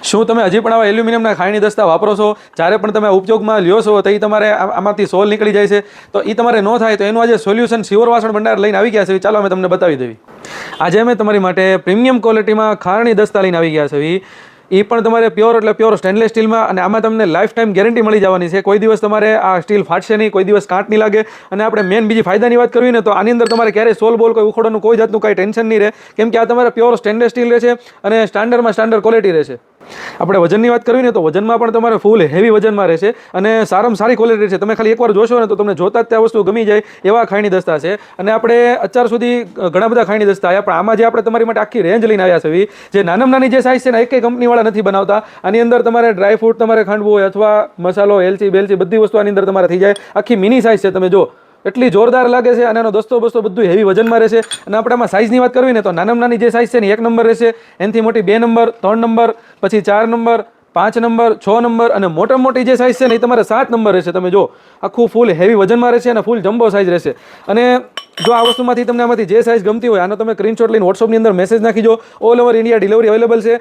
શું તમે હજી પણ આવા એલ્યુમિનિયમના ખાયણી દસ્તા વાપરો છો? જ્યારે પણ તમે ઉપયોગમાં લ્યો છો તો એ તમારે આમાંથી સોલ નીકળી જાય છે. તો એ તમારે ન થાય તો એનું આજે સોલ્યુશન શિવર વાસણ ભંડાર લઈને આવી ગયા છે. ચાલો અમે તમને બતાવી દેવી. આજે અમે તમારી માટે પ્રીમિયમ ક્વોલિટીમાં ખારણી દસ્તા લઈને આવી ગયા છે. એ પણ તમારે પ્યોર એટલે પ્યોર સ્ટેનલેસ સ્ટીલમાં, અને આમાં તમને લાઈફ ટાઈમ ગેરંટી મળી જવાની છે. કોઈ દિવસ તમારે આ સ્ટીલ ફાટશે નહીં, કોઈ દિવસ કાંટ નહીં લાગે. અને આપણે મેન બીજી ફાયદાની વાત કરવી ને તો આની અંદર તમારે ક્યારેય સોલ બોલ કોઈ ઉખોડવાનું કોઈ જાતનું કાંઈ ટેન્શન નહીં રહે, કેમ કે આ તમારે પ્યોર સ્ટેનલેસ સ્ટીલ રહેશે અને સ્ટાન્ડર્ડમાં સ્ટાન્ડર્ડ ક્વોલિટી રહેશે. આપણે વજનની વાત કરવી ને તો વજનમાં પણ તમારે ફૂલ હેવી વજનમાં રહેશે અને સારામાં સારી ક્વોલિટી રહેશે. તમે ખાલી એકવાર જોશો ને તો તમને જોતા જ ત્યાં વસ્તુ ગમી જાય એવા ખાયણી દસ્તા છે. અને આપણે અત્યાર સુધી ઘણા બધા ખાયણી દસ્તા આવ્યા, પણ આમાં જે આપણે તમારી માટે આખી રેન્જ લઈને આવ્યા છે, જે નાનામાં નાની જે સાઇઝ છે ને, એક કંપનીવાળા નથી બનાવતા. આની અંદર તમારે ડ્રાય ફ્રૂટ તમારે ખાંડવું હોય અથવા મસાલો, એલચી બેલચી બધી વસ્તુ આની અંદર તમારે થઈ જાય. આખી મિની સાઇઝ છે, તમે જો એટલી જોરદાર લાગે છે. અને એનો દસ્તો બસ્તો બધું હેવી વજનમાં રહેશે. અને આપણે આમાં સાઇઝની વાત કરવી ને તો નાનામાં નાની જે સાઇઝ છે ને 1 નંબર રહેશે, એનાથી મોટી 2 નંબર, 3 નંબર, પછી 4 નંબર, 5 નંબર, 6 નંબર, અને મોટામાં મોટી જે સાઇઝ છે ને એ તમારે 7 નંબર રહેશે. તમે જો આખું ફૂલ હેવી વજનમાં રહેશે અને ફૂલ જમ્બો સાઇઝ રહેશે. અને જો આ વસ્તુમાંથી તમને આમાંથી જે સાઇઝ ગમતી હોય, આનો તમે સ્ક્રીનશોટ લઈને WhatsAppની અંદર મેસેજ નાખી દો. All over India delivery available છે.